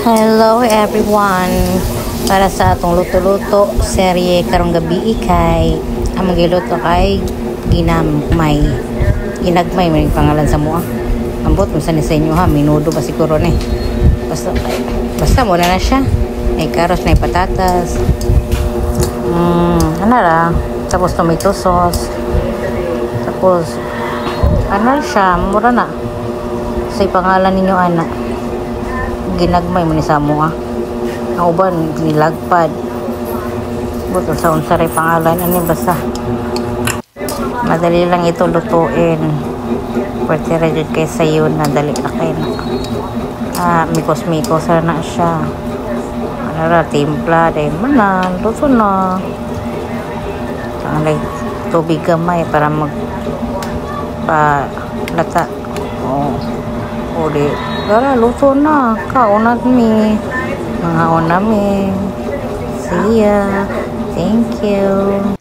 Hello everyone. Para sa atong luto-luto serye karong gabi kay ang magiluto kay ginagmay. Ginagmay may pangalan sa mua. Ambot mo sa inyo ha, minudo ba siguro ni. Basta mo na siya. May karos na patatas. Ano ra? Tapos tomato sauce. Tapos ano siya, mura na. Sa pangalan ninyo anak. Ginagmay mo ni sa mua. Ang uban nilagpad. Buto sa unsari pangalan ani basta. Madali lang ito lutuin. Pwede ra jud kay sayo na dali na kay na. Mikos-mikos na siya. Ano ra timpla day manan luto na. Tanglay tubig gamay para mag lata. O di gara luto na. Kaunat mi. Mga unami. See ya. Thank you.